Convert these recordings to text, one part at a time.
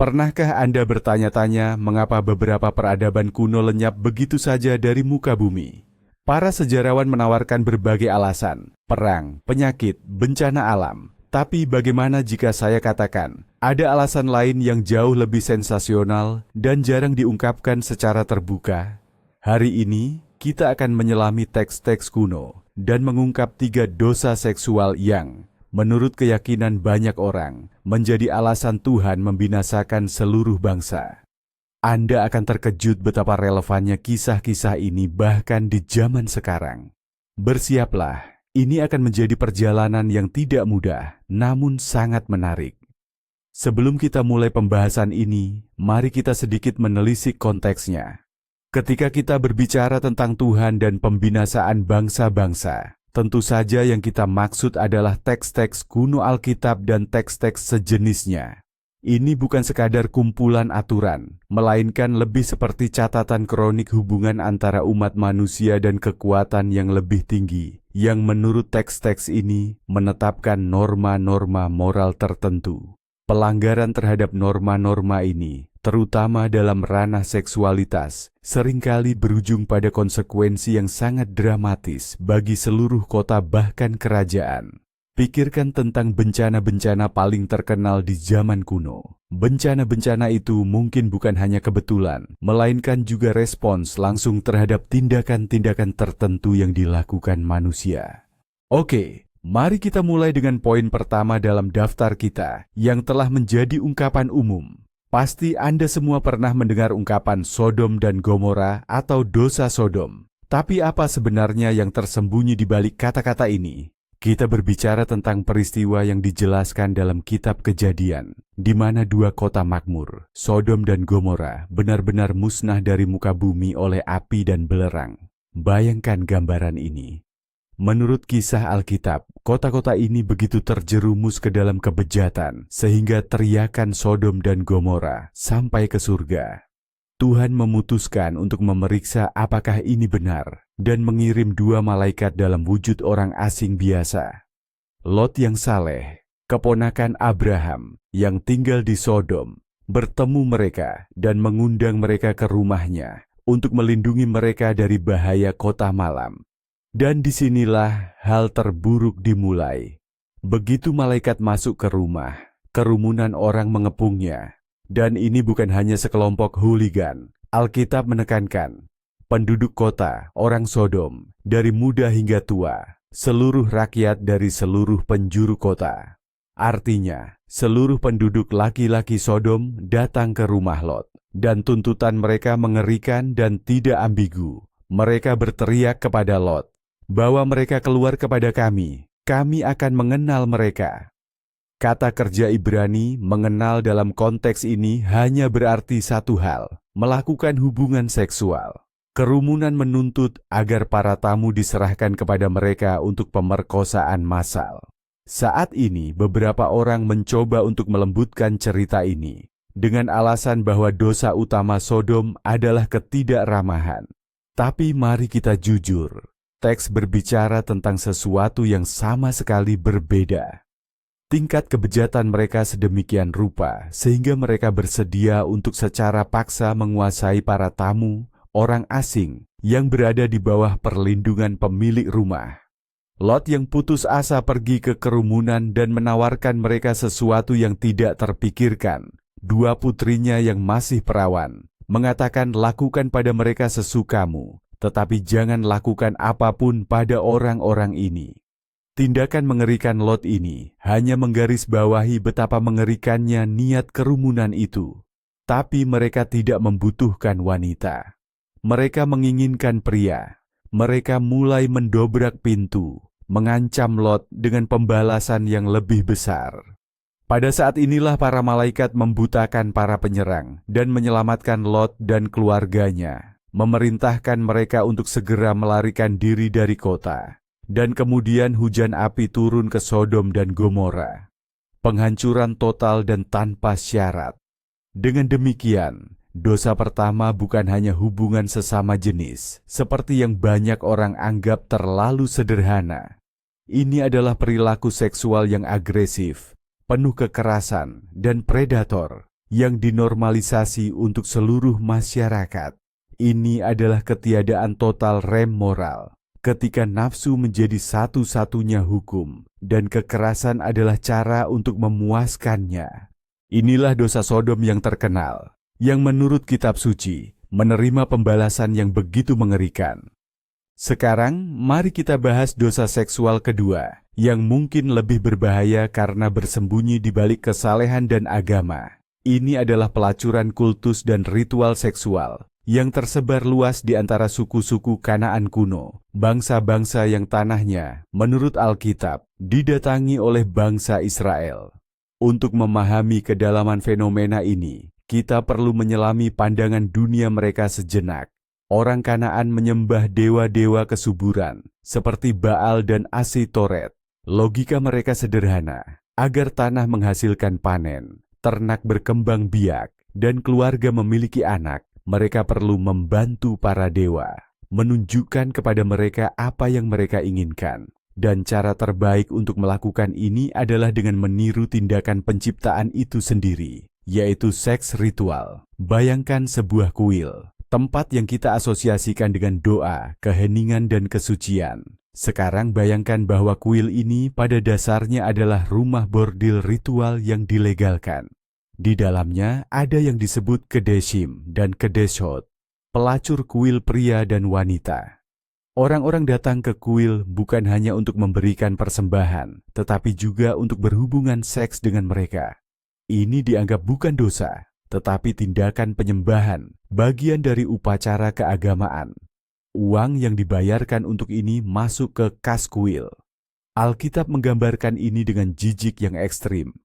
Pernahkah Anda bertanya-tanya mengapa beberapa peradaban kuno lenyap begitu saja dari muka bumi? Para sejarawan menawarkan berbagai alasan, perang, penyakit, bencana alam. Tapi bagaimana jika saya katakan, ada alasan lain yang jauh lebih sensasional dan jarang diungkapkan secara terbuka? Hari ini, kita akan menyelami teks-teks kuno dan mengungkap 3 dosa seksual yang menurut keyakinan banyak orang, menjadi alasan Tuhan membinasakan seluruh bangsa. Anda akan terkejut betapa relevannya kisah-kisah ini bahkan di zaman sekarang. Bersiaplah, ini akan menjadi perjalanan yang tidak mudah, namun sangat menarik. Sebelum kita mulai pembahasan ini, mari kita sedikit menelisik konteksnya. Ketika kita berbicara tentang Tuhan dan pembinasaan bangsa-bangsa, tentu saja yang kita maksud adalah teks-teks kuno Alkitab dan teks-teks sejenisnya. Ini bukan sekadar kumpulan aturan, melainkan lebih seperti catatan kronik hubungan antara umat manusia dan kekuatan yang lebih tinggi, yang menurut teks-teks ini menetapkan norma-norma moral tertentu. Pelanggaran terhadap norma-norma ini, terutama dalam ranah seksualitas, seringkali berujung pada konsekuensi yang sangat dramatis bagi seluruh kota bahkan kerajaan. Pikirkan tentang bencana-bencana paling terkenal di zaman kuno. Bencana-bencana itu mungkin bukan hanya kebetulan, melainkan juga respons langsung terhadap tindakan-tindakan tertentu yang dilakukan manusia. Oke, mari kita mulai dengan poin pertama dalam daftar kita, yang telah menjadi ungkapan umum. Pasti Anda semua pernah mendengar ungkapan Sodom dan Gomora atau dosa Sodom. Tapi apa sebenarnya yang tersembunyi di balik kata-kata ini? Kita berbicara tentang peristiwa yang dijelaskan dalam kitab Kejadian, di mana 2 kota makmur, Sodom dan Gomora, benar-benar musnah dari muka bumi oleh api dan belerang. Bayangkan gambaran ini. Menurut kisah Alkitab, kota-kota ini begitu terjerumus ke dalam kebejatan sehingga teriakan Sodom dan Gomora sampai ke surga. Tuhan memutuskan untuk memeriksa apakah ini benar dan mengirim 2 malaikat dalam wujud orang asing biasa. Lot yang saleh, keponakan Abraham yang tinggal di Sodom, bertemu mereka dan mengundang mereka ke rumahnya untuk melindungi mereka dari bahaya kota malam. Dan disinilah hal terburuk dimulai. Begitu malaikat masuk ke rumah, kerumunan orang mengepungnya. Dan ini bukan hanya sekelompok hooligan. Alkitab menekankan, penduduk kota, orang Sodom, dari muda hingga tua, seluruh rakyat dari seluruh penjuru kota. Artinya, seluruh penduduk laki-laki Sodom datang ke rumah Lot. Dan tuntutan mereka mengerikan dan tidak ambigu. Mereka berteriak kepada Lot, "Bawa mereka keluar kepada kami akan mengenal mereka." Kata kerja Ibrani mengenal dalam konteks ini hanya berarti satu hal, melakukan hubungan seksual. Kerumunan menuntut agar para tamu diserahkan kepada mereka untuk pemerkosaan massal. Saat ini beberapa orang mencoba untuk melembutkan cerita ini, dengan alasan bahwa dosa utama Sodom adalah ketidakramahan. Tapi mari kita jujur. Teks berbicara tentang sesuatu yang sama sekali berbeda. Tingkat kebejatan mereka sedemikian rupa sehingga mereka bersedia untuk secara paksa menguasai para tamu, orang asing yang berada di bawah perlindungan pemilik rumah. Lot yang putus asa pergi ke kerumunan dan menawarkan mereka sesuatu yang tidak terpikirkan. 2 putrinya yang masih perawan mengatakan, "Lakukan pada mereka sesukamu, tetapi jangan lakukan apapun pada orang-orang ini." Tindakan mengerikan Lot ini hanya menggarisbawahi betapa mengerikannya niat kerumunan itu. Tapi mereka tidak membutuhkan wanita. Mereka menginginkan pria. Mereka mulai mendobrak pintu, mengancam Lot dengan pembalasan yang lebih besar. Pada saat inilah para malaikat membutakan para penyerang dan menyelamatkan Lot dan keluarganya, memerintahkan mereka untuk segera melarikan diri dari kota. Dan kemudian hujan api turun ke Sodom dan Gomora. Penghancuran total dan tanpa syarat. Dengan demikian, dosa pertama bukan hanya hubungan sesama jenis, seperti yang banyak orang anggap terlalu sederhana. Ini adalah perilaku seksual yang agresif, penuh kekerasan, dan predator, yang dinormalisasi untuk seluruh masyarakat. Ini adalah ketiadaan total rem moral, ketika nafsu menjadi satu-satunya hukum, dan kekerasan adalah cara untuk memuaskannya. Inilah dosa Sodom yang terkenal, yang menurut kitab suci, menerima pembalasan yang begitu mengerikan. Sekarang, mari kita bahas dosa seksual kedua, yang mungkin lebih berbahaya karena bersembunyi di balik kesalehan dan agama. Ini adalah pelacuran kultus dan ritual seksual yang tersebar luas di antara suku-suku Kanaan kuno, bangsa-bangsa yang tanahnya, menurut Alkitab, didatangi oleh bangsa Israel. Untuk memahami kedalaman fenomena ini, kita perlu menyelami pandangan dunia mereka sejenak. Orang Kanaan menyembah dewa-dewa kesuburan, seperti Baal dan Asitoret. Logika mereka sederhana, agar tanah menghasilkan panen, ternak berkembang biak, dan keluarga memiliki anak, mereka perlu membantu para dewa, menunjukkan kepada mereka apa yang mereka inginkan. Dan cara terbaik untuk melakukan ini adalah dengan meniru tindakan penciptaan itu sendiri, yaitu seks ritual. Bayangkan sebuah kuil, tempat yang kita asosiasikan dengan doa, keheningan, dan kesucian. Sekarang bayangkan bahwa kuil ini pada dasarnya adalah rumah bordil ritual yang dilegalkan. Di dalamnya ada yang disebut kedeshim dan kedeshot, pelacur kuil pria dan wanita. Orang-orang datang ke kuil bukan hanya untuk memberikan persembahan, tetapi juga untuk berhubungan seks dengan mereka. Ini dianggap bukan dosa, tetapi tindakan penyembahan, bagian dari upacara keagamaan. Uang yang dibayarkan untuk ini masuk ke kas kuil. Alkitab menggambarkan ini dengan jijik yang ekstrim.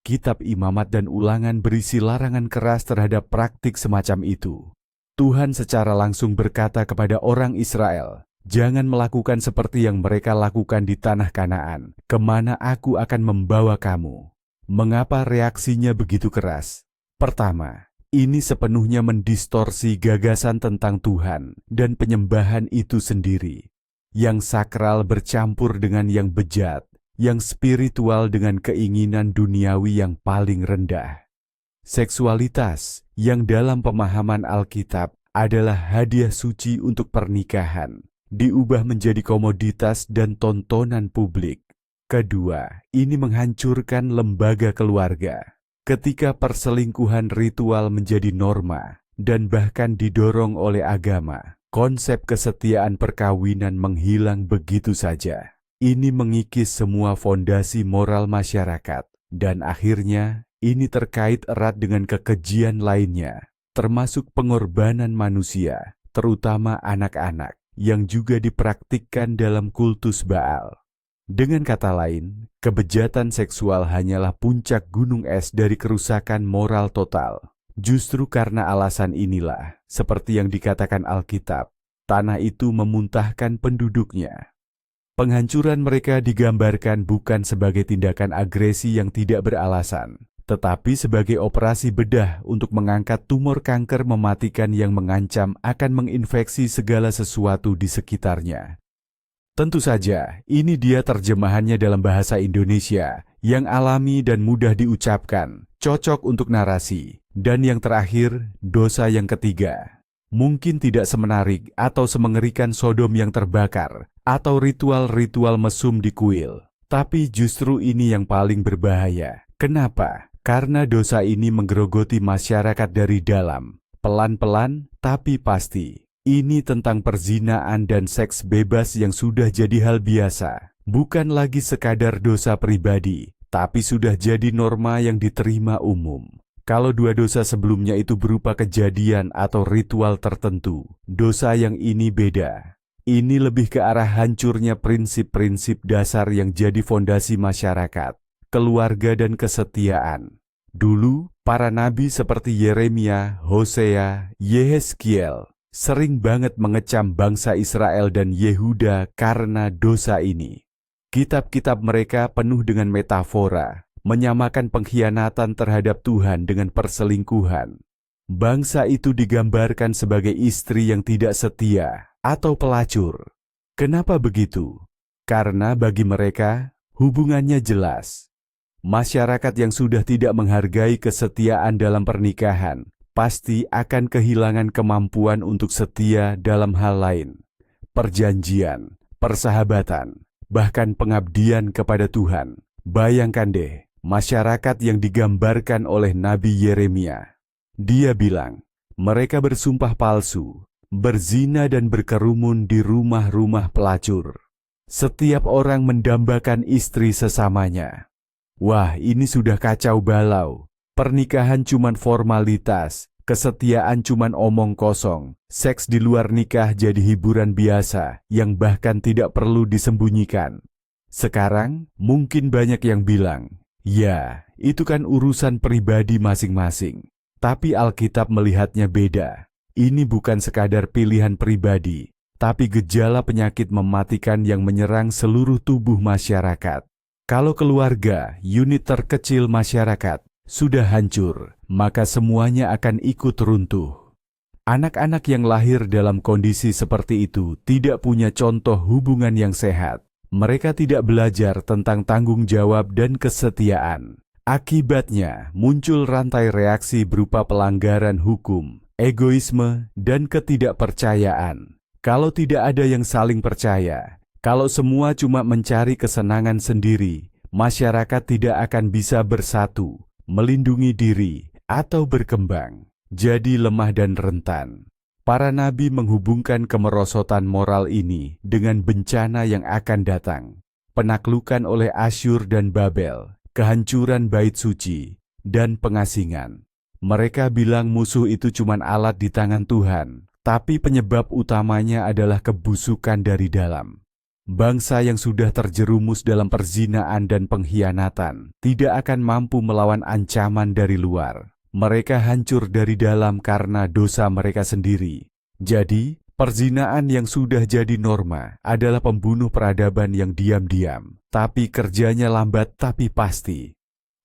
Kitab Imamat dan Ulangan berisi larangan keras terhadap praktik semacam itu. Tuhan secara langsung berkata kepada orang Israel, "Jangan melakukan seperti yang mereka lakukan di tanah Kanaan, kemana aku akan membawa kamu." Mengapa reaksinya begitu keras? Pertama, ini sepenuhnya mendistorsi gagasan tentang Tuhan dan penyembahan itu sendiri. Yang sakral bercampur dengan yang bejat, yang spiritual dengan keinginan duniawi yang paling rendah. Seksualitas yang dalam pemahaman Alkitab adalah hadiah suci untuk pernikahan, diubah menjadi komoditas dan tontonan publik. Kedua, ini menghancurkan lembaga keluarga. Ketika perselingkuhan ritual menjadi norma dan bahkan didorong oleh agama, konsep kesetiaan perkawinan menghilang begitu saja. Ini mengikis semua fondasi moral masyarakat, dan akhirnya ini terkait erat dengan kekejian lainnya, termasuk pengorbanan manusia, terutama anak-anak, yang juga dipraktikkan dalam kultus Baal. Dengan kata lain, kebejatan seksual hanyalah puncak gunung es dari kerusakan moral total. Justru karena alasan inilah, seperti yang dikatakan Alkitab, tanah itu memuntahkan penduduknya. Penghancuran mereka digambarkan bukan sebagai tindakan agresi yang tidak beralasan, tetapi sebagai operasi bedah untuk mengangkat tumor kanker mematikan yang mengancam akan menginfeksi segala sesuatu di sekitarnya. Tentu saja, ini dia terjemahannya dalam bahasa Indonesia, yang alami dan mudah diucapkan, cocok untuk narasi. Dan yang terakhir, dosa yang ketiga. Mungkin tidak semenarik atau semengerikan Sodom yang terbakar, atau ritual-ritual mesum di kuil. Tapi justru ini yang paling berbahaya. Kenapa? Karena dosa ini menggerogoti masyarakat dari dalam. Pelan-pelan, tapi pasti. Ini tentang perzinaan dan seks bebas yang sudah jadi hal biasa. Bukan lagi sekadar dosa pribadi, tapi sudah jadi norma yang diterima umum. Kalau dua dosa sebelumnya itu berupa kejadian atau ritual tertentu, dosa yang ini beda. Ini lebih ke arah hancurnya prinsip-prinsip dasar yang jadi fondasi masyarakat, keluarga dan kesetiaan. Dulu, para nabi seperti Yeremia, Hosea, Yehezkiel sering banget mengecam bangsa Israel dan Yehuda karena dosa ini. Kitab-kitab mereka penuh dengan metafora, menyamakan pengkhianatan terhadap Tuhan dengan perselingkuhan. Bangsa itu digambarkan sebagai istri yang tidak setia atau pelacur. Kenapa begitu? Karena bagi mereka, hubungannya jelas. Masyarakat yang sudah tidak menghargai kesetiaan dalam pernikahan pasti akan kehilangan kemampuan untuk setia dalam hal lain. Perjanjian, persahabatan, bahkan pengabdian kepada Tuhan. Bayangkan deh, masyarakat yang digambarkan oleh Nabi Yeremia. Dia bilang, mereka bersumpah palsu, berzina dan berkerumun di rumah-rumah pelacur. Setiap orang mendambakan istri sesamanya. Wah, ini sudah kacau balau. Pernikahan cuman formalitas, kesetiaan cuman omong kosong, seks di luar nikah jadi hiburan biasa yang bahkan tidak perlu disembunyikan. Sekarang, mungkin banyak yang bilang, ya, itu kan urusan pribadi masing-masing. Tapi Alkitab melihatnya beda. Ini bukan sekadar pilihan pribadi, tapi gejala penyakit mematikan yang menyerang seluruh tubuh masyarakat. Kalau keluarga, unit terkecil masyarakat, sudah hancur, maka semuanya akan ikut runtuh. Anak-anak yang lahir dalam kondisi seperti itu tidak punya contoh hubungan yang sehat. Mereka tidak belajar tentang tanggung jawab dan kesetiaan. Akibatnya, muncul rantai reaksi berupa pelanggaran hukum, egoisme, dan ketidakpercayaan. Kalau tidak ada yang saling percaya, kalau semua cuma mencari kesenangan sendiri, masyarakat tidak akan bisa bersatu, melindungi diri, atau berkembang. Jadi lemah dan rentan. Para nabi menghubungkan kemerosotan moral ini dengan bencana yang akan datang. Penaklukan oleh Asyur dan Babel, kehancuran bait suci, dan pengasingan. Mereka bilang musuh itu cuma alat di tangan Tuhan, tapi penyebab utamanya adalah kebusukan dari dalam. Bangsa yang sudah terjerumus dalam perzinaan dan pengkhianatan tidak akan mampu melawan ancaman dari luar. Mereka hancur dari dalam karena dosa mereka sendiri. Jadi, perzinaan yang sudah jadi norma adalah pembunuh peradaban yang diam-diam, tapi kerjanya lambat tapi pasti.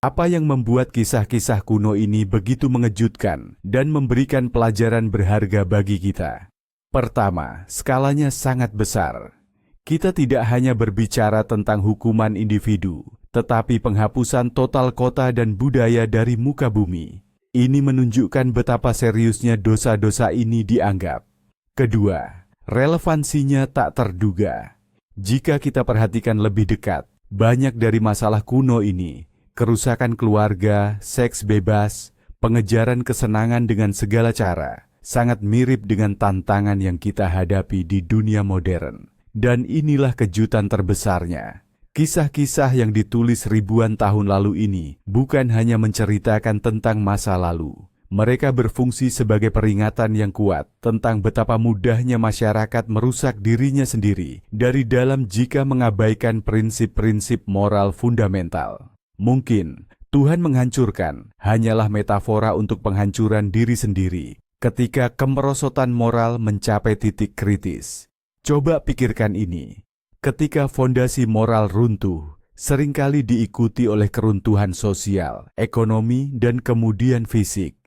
Apa yang membuat kisah-kisah kuno ini begitu mengejutkan dan memberikan pelajaran berharga bagi kita? Pertama, skalanya sangat besar. Kita tidak hanya berbicara tentang hukuman individu, tetapi penghapusan total kota dan budaya dari muka bumi. Ini menunjukkan betapa seriusnya dosa-dosa ini dianggap. Kedua, relevansinya tak terduga. Jika kita perhatikan lebih dekat, banyak dari masalah kuno ini, kerusakan keluarga, seks bebas, pengejaran kesenangan dengan segala cara, sangat mirip dengan tantangan yang kita hadapi di dunia modern. Dan inilah kejutan terbesarnya. Kisah-kisah yang ditulis ribuan tahun lalu ini bukan hanya menceritakan tentang masa lalu. Mereka berfungsi sebagai peringatan yang kuat tentang betapa mudahnya masyarakat merusak dirinya sendiri dari dalam jika mengabaikan prinsip-prinsip moral fundamental. Mungkin Tuhan menghancurkan hanyalah metafora untuk penghancuran diri sendiri ketika kemerosotan moral mencapai titik kritis. Coba pikirkan ini, ketika fondasi moral runtuh, seringkali diikuti oleh keruntuhan sosial, ekonomi, dan kemudian fisik.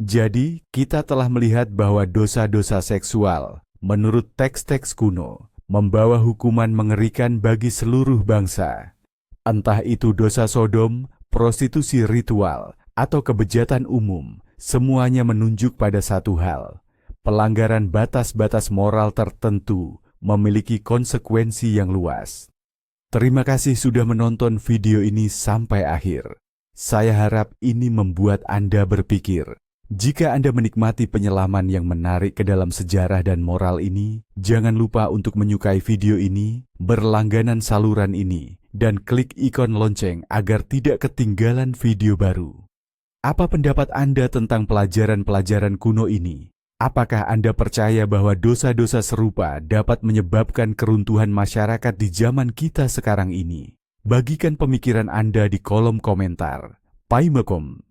Jadi, kita telah melihat bahwa dosa-dosa seksual, menurut teks-teks kuno, membawa hukuman mengerikan bagi seluruh bangsa. Entah itu dosa Sodom, prostitusi ritual, atau kebejatan umum, semuanya menunjuk pada satu hal. Pelanggaran batas-batas moral tertentu memiliki konsekuensi yang luas. Terima kasih sudah menonton video ini sampai akhir. Saya harap ini membuat Anda berpikir. Jika Anda menikmati penyelaman yang menarik ke dalam sejarah dan moral ini, jangan lupa untuk menyukai video ini, berlangganan saluran ini, dan klik ikon lonceng agar tidak ketinggalan video baru. Apa pendapat Anda tentang pelajaran-pelajaran kuno ini? Apakah Anda percaya bahwa dosa-dosa serupa dapat menyebabkan keruntuhan masyarakat di zaman kita sekarang ini? Bagikan pemikiran Anda di kolom komentar. Paimakom.